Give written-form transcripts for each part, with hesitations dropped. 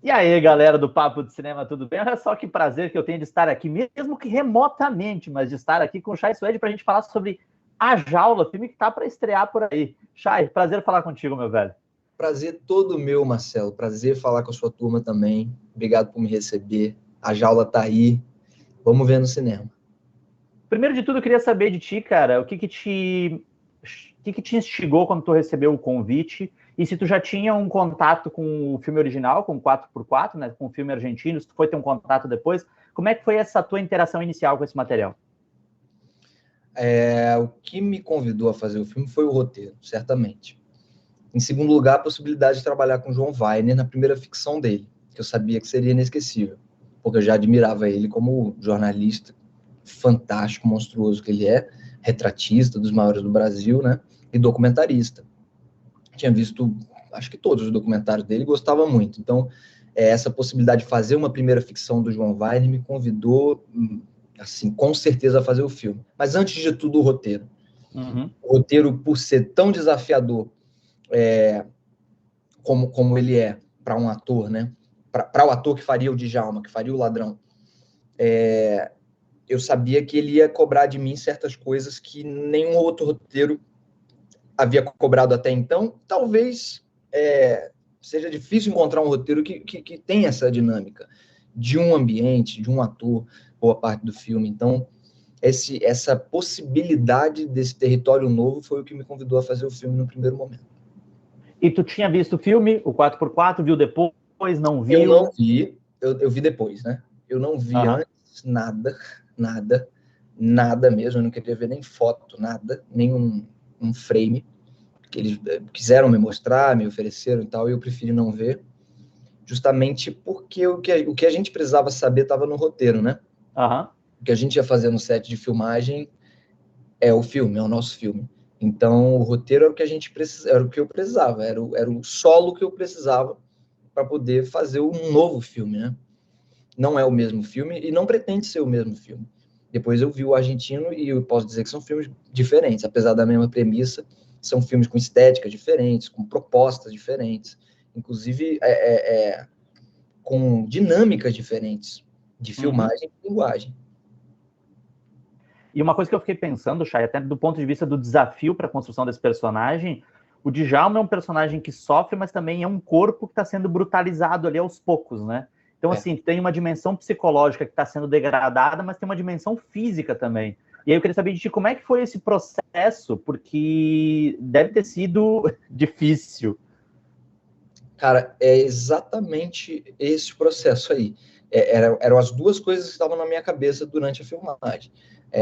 E aí, galera do Papo de Cinema, tudo bem? Olha só que prazer que eu tenho de estar aqui, mesmo que remotamente, mas de estar aqui com o Chay Suede para a gente falar sobre A Jaula, filme que está para estrear por aí. Chay, prazer falar contigo, meu velho. Prazer todo meu, Marcelo. Prazer falar com a sua turma também. Obrigado por me receber. A jaula tá aí. Vamos ver no cinema. Primeiro de tudo, eu queria saber de ti, cara, o que te instigou quando tu recebeu o convite e se tu já tinha um contato com o filme original, com o 4x4, né, com o filme argentino, se tu foi ter um contato depois, como é que foi essa tua interação inicial com esse material? O que me convidou a fazer o filme foi o roteiro, certamente. Em segundo lugar, a possibilidade de trabalhar com João Weiner na primeira ficção dele, que eu sabia que seria inesquecível, porque eu já admirava ele como jornalista fantástico, monstruoso que ele é, retratista dos maiores do Brasil, né, e documentarista. Tinha visto, acho que todos os documentários dele, gostava muito. Então, essa possibilidade de fazer uma primeira ficção do João Weiner me convidou, assim, com certeza a fazer o filme. Mas antes de tudo, o roteiro. Uhum. O roteiro, por ser tão desafiador como ele é para um ator, né? Para o ator que faria o Djalma, que faria o ladrão, eu sabia que ele ia cobrar de mim certas coisas que nenhum outro roteiro havia cobrado até então. Talvez seja difícil encontrar um roteiro que tenha essa dinâmica de um ambiente, de um ator, boa parte do filme. Então, essa possibilidade desse território novo foi o que me convidou a fazer o filme no primeiro momento. E tu tinha visto o filme, o 4x4, viu depois, não Eu viu? não vi, eu vi depois, né? Eu não vi Uhum. antes nada mesmo. Eu não queria ver nem foto, nada, nem um frame que eles quiseram me mostrar, me ofereceram e tal, e eu preferi não ver, justamente porque o que a gente precisava saber estava no roteiro, né? Uhum. O que a gente ia fazer no set de filmagem é o filme, é o nosso filme. Então, o roteiro era o que a gente precisava, era o que eu precisava, era o solo que eu precisava para poder fazer um novo filme, né? Não é o mesmo filme e não pretende ser o mesmo filme. Depois eu vi o argentino e eu posso dizer que são filmes diferentes, apesar da mesma premissa, são filmes com estéticas diferentes, com propostas diferentes, inclusive com dinâmicas diferentes de Uhum. filmagem e linguagem. E uma coisa que eu fiquei pensando, Chay, até do ponto de vista do desafio para a construção desse personagem, o Djalma é um personagem que sofre, mas também é um corpo que está sendo brutalizado ali aos poucos, né? Então, É. assim, tem uma dimensão psicológica que está sendo degradada, mas tem uma dimensão física também. E aí eu queria saber de ti como é que foi esse processo, porque deve ter sido difícil. Cara, é exatamente esse processo aí. Eram as duas coisas que estavam na minha cabeça durante a filmagem.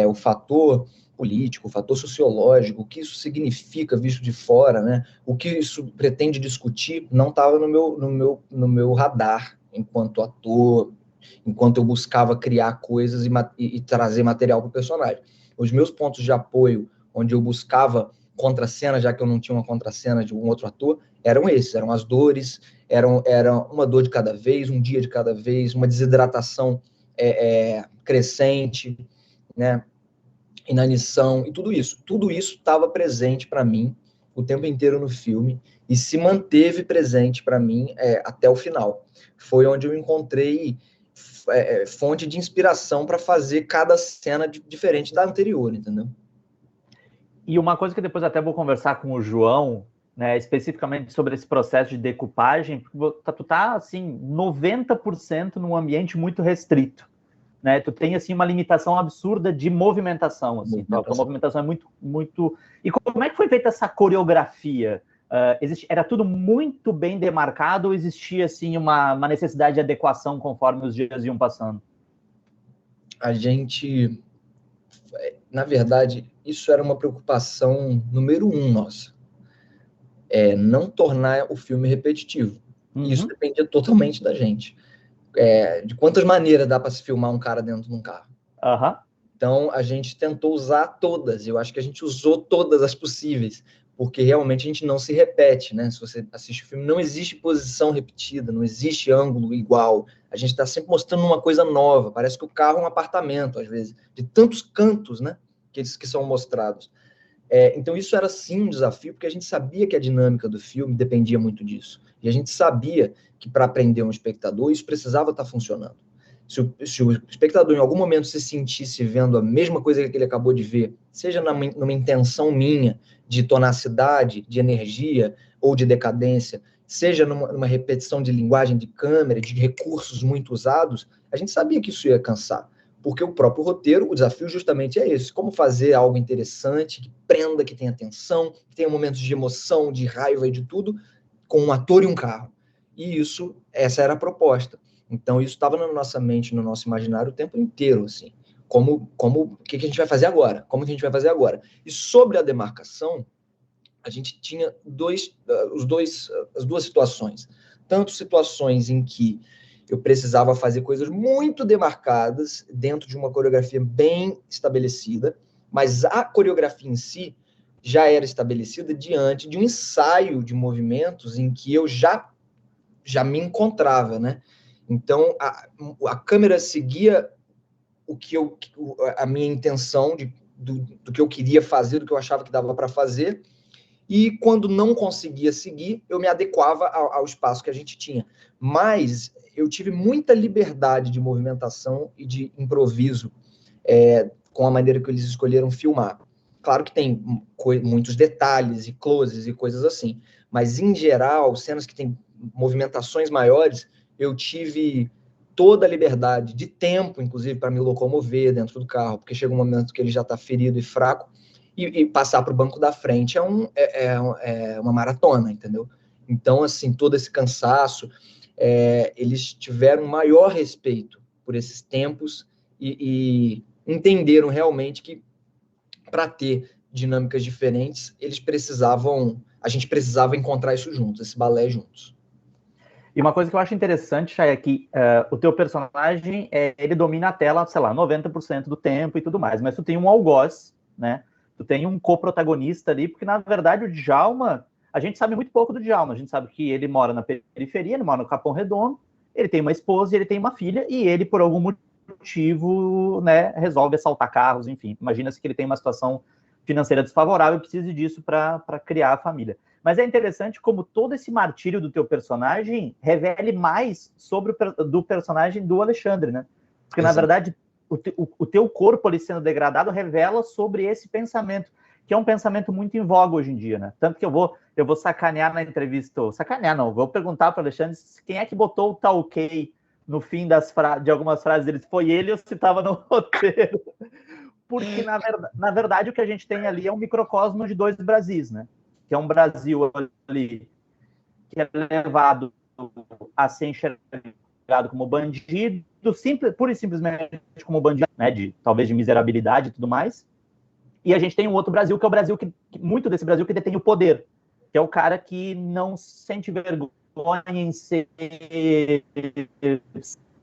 O fator político, o fator sociológico, o que isso significa visto de fora, né? O que isso pretende discutir, não estava no meu radar enquanto ator, enquanto eu buscava criar coisas e trazer material para o personagem. Os meus pontos de apoio, onde eu buscava contracena, já que eu não tinha uma contracena de um outro ator, eram esses, eram as dores, era uma dor de cada vez, um dia de cada vez, uma desidratação crescente, né? Inanição e tudo isso. Tudo isso estava presente para mim o tempo inteiro no filme e se manteve presente para mim até o final. Foi onde eu encontrei fonte de inspiração para fazer cada cena diferente da anterior, entendeu? E uma coisa que depois até vou conversar com o João, né, especificamente sobre esse processo de decupagem, porque tu tá assim 90% num ambiente muito restrito, né? Tu tem assim uma limitação absurda de movimentação, assim. Tua Movimentação. movimentação é muito. E como é que foi feita essa coreografia? Era tudo muito bem demarcado ou existia assim uma necessidade de adequação conforme os dias iam passando? A gente, na verdade, isso era uma preocupação número 1 nossa. Não tornar o filme repetitivo. E isso Uhum. dependia totalmente da gente. De quantas maneiras dá para se filmar um cara dentro de um carro. Uhum. Então, a gente tentou usar todas. Eu acho que a gente usou todas as possíveis, porque realmente a gente não se repete, né? Se você assiste o filme, não existe posição repetida, não existe ângulo igual. A gente está sempre mostrando uma coisa nova. Parece que o carro é um apartamento, às vezes, de tantos cantos, né? Que são mostrados. Então, isso era sim um desafio, porque a gente sabia que a dinâmica do filme dependia muito disso. E a gente sabia que para prender um espectador, isso precisava estar funcionando. Se o espectador em algum momento se sentisse vendo a mesma coisa que ele acabou de ver, seja numa intenção minha de tonacidade, de energia ou de decadência, seja numa repetição de linguagem de câmera, de recursos muito usados, a gente sabia que isso ia cansar. Porque o próprio roteiro, o desafio justamente é esse: como fazer algo interessante, que prenda, que tenha tensão, que tenha momentos de emoção, de raiva e de tudo, com um ator e um carro. E essa era a proposta. Então, isso estava na nossa mente, no nosso imaginário o tempo inteiro, assim. O que a gente vai fazer agora? Como que a gente vai fazer agora? E sobre a demarcação, a gente tinha as duas situações. Tanto situações em que eu precisava fazer coisas muito demarcadas dentro de uma coreografia bem estabelecida, mas a coreografia em si já era estabelecida diante de um ensaio de movimentos em que eu já me encontrava, né? Então, a câmera seguia a minha intenção do que eu queria fazer, do que eu achava que dava para fazer, e quando não conseguia seguir, eu me adequava ao espaço que a gente tinha. Mas eu tive muita liberdade de movimentação e de improviso com a maneira que eles escolheram filmar. Claro que tem muitos detalhes e closes e coisas assim, mas em geral, cenas que têm movimentações maiores, eu tive toda a liberdade de tempo, inclusive, para me locomover dentro do carro, porque chega um momento que ele já está ferido e fraco, e passar para o banco da frente é uma maratona, entendeu? Então, assim, todo esse cansaço, eles tiveram maior respeito por esses tempos e entenderam realmente que para ter dinâmicas diferentes, a gente precisava encontrar isso juntos, esse balé juntos. E uma coisa que eu acho interessante, Chay, é que o teu personagem, ele domina a tela, sei lá, 90% do tempo e tudo mais, mas tu tem um algoz, né? Tu tem um coprotagonista ali, porque, na verdade, o Djalma, a gente sabe muito pouco do Djalma, a gente sabe que ele mora na periferia, ele mora no Capão Redondo, ele tem uma esposa e ele tem uma filha, e ele, por algum motivo, né, resolve assaltar carros, enfim. Imagina-se que ele tem uma situação financeira desfavorável e precise disso para criar a família. Mas é interessante como todo esse martírio do teu personagem revele mais sobre do personagem do Alexandre, né? Porque, exato, na verdade, o teu corpo ali sendo degradado revela sobre esse pensamento, que é um pensamento muito em voga hoje em dia, né? Tanto que eu vou sacanear na entrevista, sacanear não, vou perguntar para o Alexandre quem é que botou o tá ok no fim de algumas frases dele, foi ele ou se estava no roteiro. Porque, na verdade, o que a gente tem ali é um microcosmo de dois Brasis, né? Que é um Brasil ali que é levado a ser enxergado como bandido, pura e simplesmente como bandido, né, talvez de miserabilidade e tudo mais. E a gente tem um outro Brasil, que é o Brasil muito desse Brasil que detém o poder, que é o cara que não sente vergonha em ser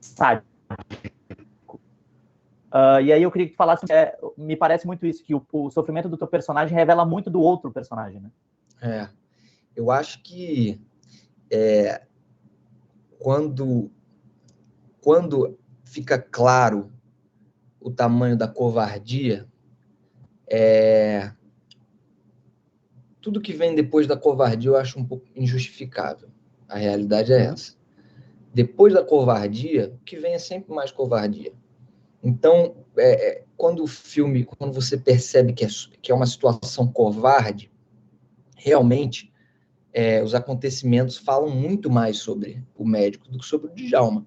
sádico. E aí eu queria que tu falasse, me parece muito isso, que o sofrimento do teu personagem revela muito do outro personagem, né? Eu acho que quando fica claro o tamanho da covardia, tudo que vem depois da covardia eu acho um pouco injustificável. A realidade é essa. Depois da covardia, o que vem é sempre mais covardia. Então, quando você percebe que é uma situação covarde, realmente os acontecimentos falam muito mais sobre o médico do que sobre o Djalma.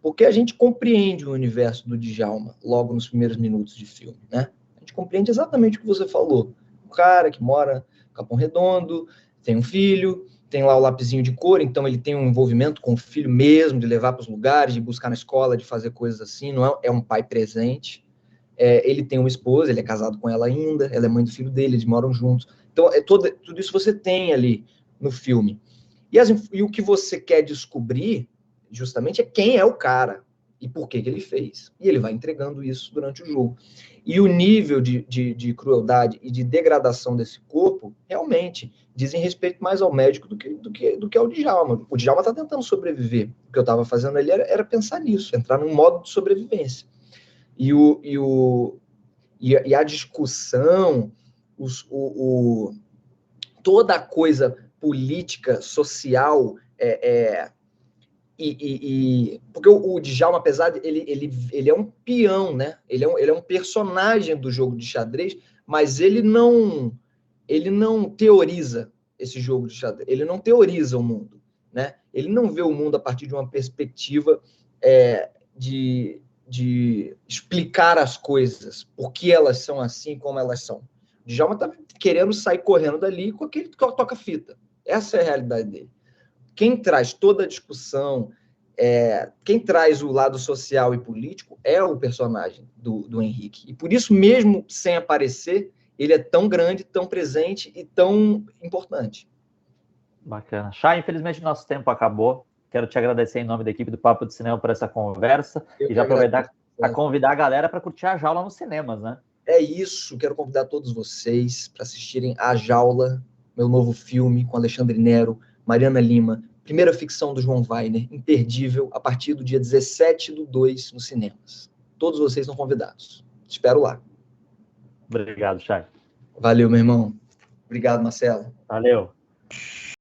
Porque a gente compreende o universo do Djalma logo nos primeiros minutos de filme, né? A gente compreende exatamente o que você falou. O cara que mora no Capão Redondo, tem um filho, tem lá o lapisinho de cor, então ele tem um envolvimento com o filho mesmo, de levar para os lugares, de buscar na escola, de fazer coisas assim, não é um pai presente. Ele tem uma esposa, ele é casado com ela ainda, ela é mãe do filho dele, eles moram juntos. Então, tudo isso você tem ali no filme. E o que você quer descobrir, justamente, é quem é o cara e por que ele fez. E ele vai entregando isso durante o jogo. E o nível de crueldade e de degradação desse corpo, realmente, dizem respeito mais ao médico do que ao Djalma. O Djalma está tentando sobreviver. O que eu estava fazendo ali era pensar nisso, entrar num modo de sobrevivência. E a discussão, toda a coisa política, social, Porque o Djalma, apesar de ele é um peão, né? Ele é um personagem do jogo de xadrez, mas ele não teoriza esse jogo de xadrez, ele não teoriza o mundo, né? Ele não vê o mundo a partir de uma perspectiva de explicar as coisas, por que elas são assim como elas são. O Djalma está querendo sair correndo dali com aquele que toca fita. Essa é a realidade dele. Quem traz toda a discussão, quem traz o lado social e político é o personagem do Henrique. E por isso, mesmo sem aparecer, ele é tão grande, tão presente e tão importante. Bacana. Chay, infelizmente nosso tempo acabou. Quero te agradecer em nome da equipe do Papo de Cinema por essa conversa e já aproveitar para convidar a galera para curtir A Jaula nos cinemas, né? É isso, quero convidar todos vocês para assistirem A Jaula, meu novo filme com Alexandre Nero, Mariana Lima, primeira ficção do João Weiner, imperdível, a partir do dia 17/2 nos cinemas. Todos vocês estão convidados. Te espero lá. Obrigado, Chay. Valeu, meu irmão. Obrigado, Marcelo. Valeu.